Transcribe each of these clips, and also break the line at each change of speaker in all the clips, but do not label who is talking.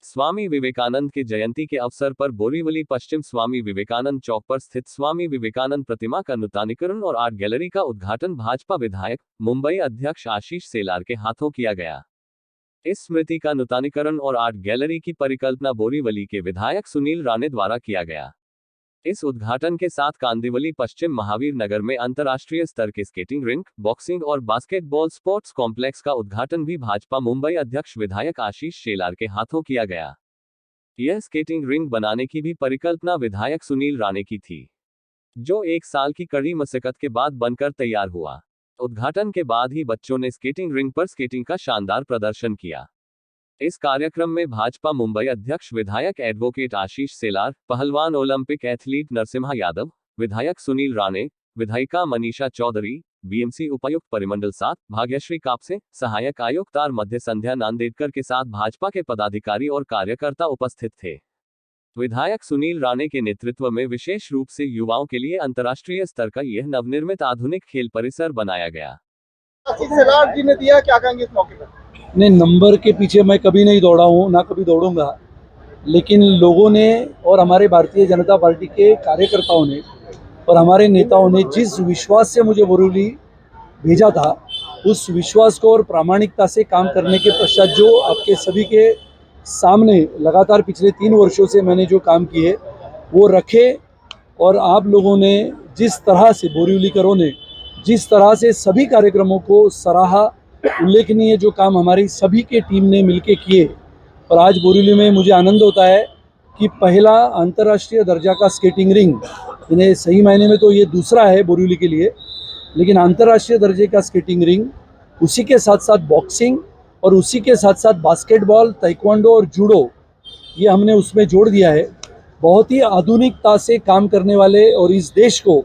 स्वामी विवेकानंद के जयंती के अवसर पर बोरीवली पश्चिम स्वामी विवेकानंद चौक पर स्थित स्वामी विवेकानंद प्रतिमा का नूतनीकरण और आर्ट गैलरी का उद्घाटन भाजपा विधायक मुंबई अध्यक्ष आशीष सेलार के हाथों किया गया। इस स्मृति का नूतनीकरण और आर्ट गैलरी की परिकल्पना बोरीवली के विधायक सुनील राणे द्वारा किया गया। इस उद्घाटन के साथ कांदिवली पश्चिम महावीर नगर में अंतर्राष्ट्रीय स्तर के स्केटिंग रिंक, बॉक्सिंग और बास्केटबॉल स्पोर्ट्स कॉम्प्लेक्स का उद्घाटन भी भाजपा मुंबई अध्यक्ष विधायक आशीष सेलार के हाथों किया गया। यह स्केटिंग रिंक बनाने की भी परिकल्पना विधायक सुनील राणे की थी, जो 1 साल की कड़ी मशक्कत के बाद बनकर तैयार हुआ। उद्घाटन के बाद ही बच्चों ने स्केटिंग रिंक पर स्केटिंग का शानदार प्रदर्शन किया। इस कार्यक्रम में भाजपा मुंबई अध्यक्ष विधायक एडवोकेट आशीष सेलार, पहलवान ओलंपिक एथलीट नरसिम्हा यादव, विधायक सुनील राणे, विधायिका मनीषा चौधरी, बीएमसी उपायुक्त परिमंडल 7 भाग्यश्री कापसे, सहायक आयुक्त आर मध्य संध्या नांदेड़कर के साथ भाजपा के पदाधिकारी और कार्यकर्ता उपस्थित थे। विधायक सुनील राणे के नेतृत्व में विशेष रूप से युवाओं के लिए अंतर्राष्ट्रीय स्तर का यह नवनिर्मित आधुनिक खेल परिसर बनाया गया।
आशीष सेलार जी ने दिया, क्या कहेंगे इस मौके पर?
नहीं, नंबर के पीछे मैं कभी नहीं दौड़ा हूँ, ना कभी दौड़ूंगा, लेकिन लोगों ने और हमारे भारतीय जनता पार्टी के कार्यकर्ताओं ने और हमारे नेताओं ने जिस विश्वास से मुझे बोरीवली भेजा था, उस विश्वास को और प्रामाणिकता से काम करने के पश्चात जो आपके सभी के सामने लगातार पिछले 3 वर्षों से मैंने जो काम किए वो रखे, और आप लोगों ने जिस तरह से बोरीवलीकरों ने जिस तरह से सभी कार्यक्रमों को सराहा, उल्लेखनीय जो काम हमारी सभी के टीम ने मिलकर किए। और आज बोरीवली में मुझे आनंद होता है कि पहला अंतर्राष्ट्रीय दर्जा का स्केटिंग रिंग, इन्हें सही मायने में तो ये दूसरा है बोरीवली के लिए, लेकिन अंतर्राष्ट्रीय दर्जे का स्केटिंग रिंग, उसी के साथ साथ बॉक्सिंग और उसी के साथ साथ बास्केटबॉल, ताइक्वांडो और जूडो, ये हमने उसमें जोड़ दिया है। बहुत ही आधुनिकता से काम करने वाले और इस देश को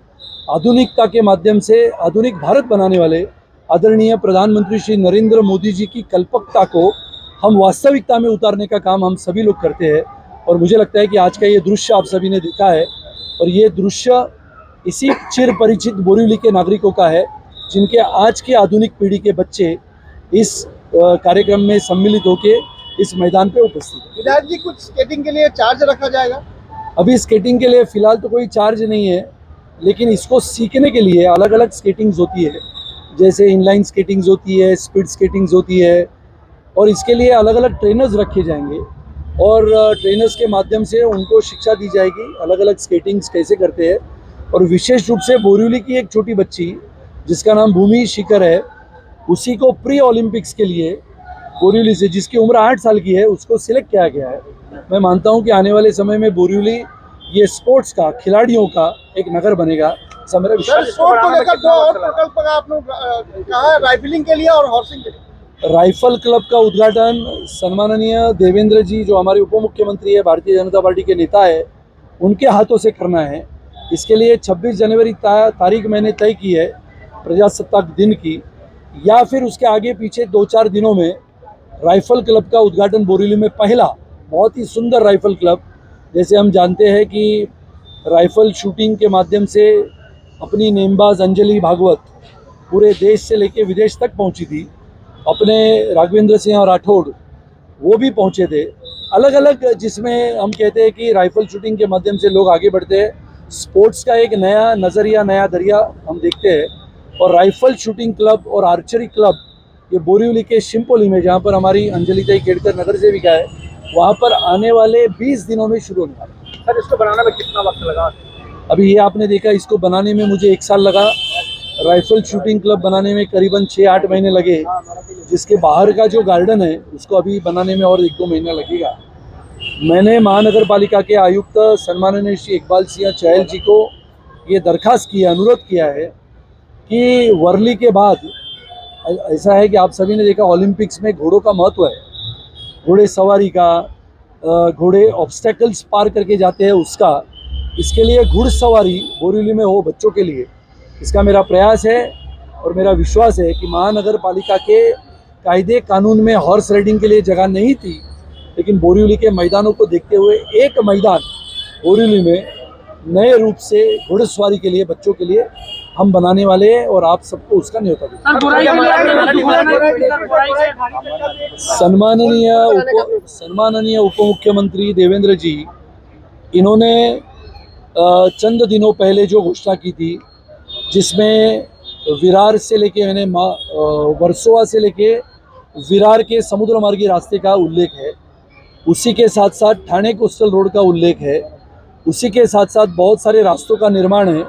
आधुनिकता के माध्यम से आधुनिक भारत बनाने वाले आदरणीय प्रधानमंत्री श्री नरेंद्र मोदी जी की कल्पकता को हम वास्तविकता में उतारने का काम हम सभी लोग करते हैं। और मुझे लगता है कि आज का ये दृश्य आप सभी ने देखा है, और ये दृश्य इसी चिर परिचित बोरीवली के नागरिकों का है, जिनके आज की आधुनिक पीढ़ी के बच्चे इस कार्यक्रम में सम्मिलित होकर इस मैदान पे उपस्थित हैं।
विधायक जी, कुछ स्केटिंग के लिए चार्ज रखा जाएगा?
अभी स्केटिंग के लिए फिलहाल तो कोई चार्ज नहीं है, लेकिन इसको सीखने के लिए अलग अलग स्केटिंग्स होती है, जैसे इनलाइन स्केटिंग्स होती है, स्पीड स्केटिंग्स होती है, और इसके लिए अलग अलग ट्रेनर्स रखे जाएंगे और ट्रेनर्स के माध्यम से उनको शिक्षा दी जाएगी अलग अलग स्केटिंग्स कैसे करते हैं। और विशेष रूप से बोरीवली की एक छोटी बच्ची जिसका नाम भूमि शिखर है, उसी को प्री ओलंपिक्स के लिए बोरीवली से, जिसकी उम्र 8 साल की है, उसको सिलेक्ट किया गया है। मैं मानता हूँ कि आने वाले समय में बोरीवली ये स्पोर्ट्स का, खिलाड़ियों का एक नगर बनेगा। मेरा विश्वास।
स्पोर्ट को लेकर 2 और प्रकल्प का आपने कहा, राइफलिंग के लिए और हॉर्सिंग के लिए।
राइफल क्लब का उद्घाटन सम्माननीय देवेंद्र जी, जो हमारे उप मुख्यमंत्री है, भारतीय जनता पार्टी के नेता है, उनके हाथों से करना है। इसके लिए 26 जनवरी तारीख मैंने तय की है प्रजासत्ताक दिन की, या फिर उसके आगे पीछे 2-4 दिनों में राइफल क्लब का उद्घाटन बोरीवली में, पहला बहुत ही सुंदर राइफल क्लब। जैसे हम जानते हैं कि राइफल शूटिंग के माध्यम से अपनी नेमबाज अंजलि भागवत पूरे देश से लेकर विदेश तक पहुंची थी, अपने राघवेंद्र सिंह राठौड़ वो भी पहुंचे थे, अलग अलग, जिसमें हम कहते हैं कि राइफल शूटिंग के माध्यम से लोग आगे बढ़ते हैं। स्पोर्ट्स का एक नया नज़रिया, नया दरिया हम देखते हैं। और राइफल शूटिंग क्लब और आर्चरी क्लब ये बोरीवली के शिमपोली में, जहाँ पर हमारी अंजलि ताई केड़कर नगर सेविका है, वहाँ पर आने वाले 20 दिनों में शुरू होने वाला है।
सर, इसको बनाने में कितना वक्त लगा?
अभी ये आपने देखा, इसको बनाने में मुझे 1 साल लगा। राइफल शूटिंग क्लब बनाने में करीबन 6-8 महीने लगे। जिसके बाहर का जो गार्डन है उसको अभी बनाने में और 1-2 महीना लगेगा। मैंने महानगर पालिका के आयुक्त सम्माननीय श्री इकबाल सिंह चहल जी को ये दरखास्त किया, अनुरोध किया है कि वर्ली के बाद ऐसा है कि आप सभी ने देखा ओलंपिक्स में घोड़ों का महत्व है, घोड़े सवारी का, घोड़े ऑब्स्टेकल्स पार करके जाते हैं उसका, इसके लिए घुड़सवारी बोरीवली में हो बच्चों के लिए। इसका मेरा प्रयास है और मेरा विश्वास है कि महानगर पालिका के कायदे कानून में हॉर्स राइडिंग के लिए जगह नहीं थी, लेकिन बोरीवली के मैदानों को देखते हुए एक मैदान बोरीवली में नए रूप से घुड़सवारी के लिए बच्चों के लिए हम बनाने वाले हैं और आप सबको उसका न्योता देंगे। सन्माननीय उपमुख्यमंत्री देवेंद्र जी, इन्होंने चंद दिनों पहले जो घोषणा की थी, जिसमें विरार से लेके यानी वर्सोवा से लेके विरार के समुद्र मार्गी रास्ते का उल्लेख है, उसी के साथ साथ ठाणे कोस्टल रोड का उल्लेख है, उसी के साथ साथ बहुत सारे रास्तों का निर्माण है,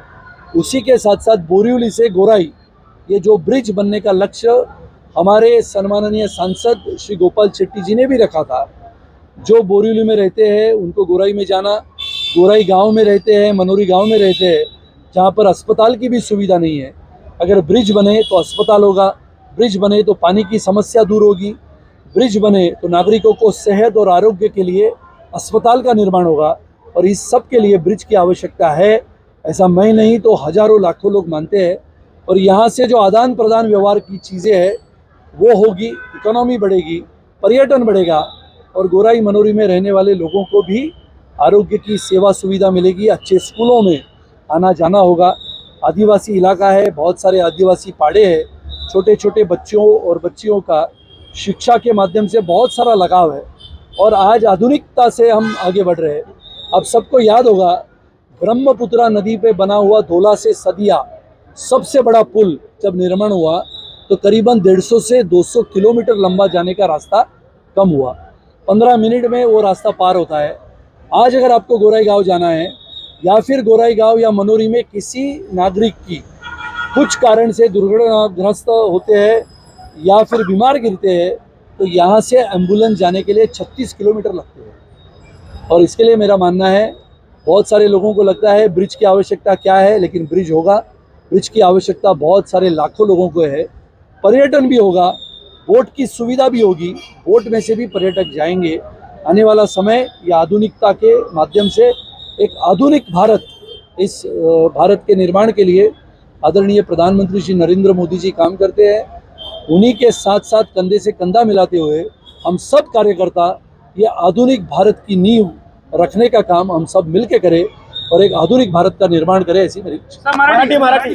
उसी के साथ साथ बोरीवली से गोराई ये जो ब्रिज बनने का लक्ष्य हमारे सम्माननीय सांसद श्री गोपाल शेट्टी जी ने भी रखा था। जो बोरीवली में रहते हैं उनको गोराई में जाना, गोराई गांव में रहते हैं, मनोरी गांव में रहते हैं, जहां पर अस्पताल की भी सुविधा नहीं है। अगर ब्रिज बने तो अस्पताल होगा, ब्रिज बने तो पानी की समस्या दूर होगी, ब्रिज बने तो नागरिकों को सेहत और आरोग्य के लिए अस्पताल का निर्माण होगा। और इस सब के लिए ब्रिज की आवश्यकता है, ऐसा मैं नहीं तो हजारों लाखों लोग मानते हैं। और यहाँ से जो आदान प्रदान व्यवहार की चीज़ें हैं वो होगी, इकोनॉमी बढ़ेगी, पर्यटन बढ़ेगा और गोराई मनोरी में रहने वाले लोगों को भी आरोग्य की सेवा सुविधा मिलेगी, अच्छे स्कूलों में आना जाना होगा। आदिवासी इलाका है, बहुत सारे आदिवासी पाड़े हैं, छोटे छोटे बच्चों और बच्चियों का शिक्षा के माध्यम से बहुत सारा लगाव है और आज आधुनिकता से हम आगे बढ़ रहे हैं। अब सबको याद होगा ब्रह्मपुत्रा नदी पे बना हुआ धोला से सदिया सबसे बड़ा पुल जब निर्माण हुआ तो करीबन 150 से 200 किलोमीटर लंबा जाने का रास्ता कम हुआ, 15 मिनट में वो रास्ता पार होता है। आज अगर आपको गोराई गांव जाना है या फिर गोराई गांव या मनोरी में किसी नागरिक की कुछ कारण से दुर्घटनाग्रस्त होते हैं या फिर बीमार गिरते हैं तो यहाँ से एम्बुलेंस जाने के लिए 36 किलोमीटर लगते हैं। और इसके लिए मेरा मानना है, बहुत सारे लोगों को लगता है ब्रिज की आवश्यकता क्या है, लेकिन ब्रिज होगा। ब्रिज की आवश्यकता बहुत सारे लाखों लोगों को है, पर्यटन भी होगा, बोट की सुविधा भी होगी, बोट में से भी पर्यटक जाएंगे। आने वाला समय या आधुनिकता के माध्यम से एक आधुनिक भारत, इस भारत के निर्माण के लिए आदरणीय प्रधानमंत्री श्री नरेंद्र मोदी जी काम करते हैं। उन्हीं के साथ साथ कंधे से कंधा मिलाते हुए हम सब कार्यकर्ता ये आधुनिक भारत की नींव रखने का काम हम सब मिलकर करें और एक आधुनिक भारत का निर्माण करें, ऐसी मेरी इच्छा।
मराठी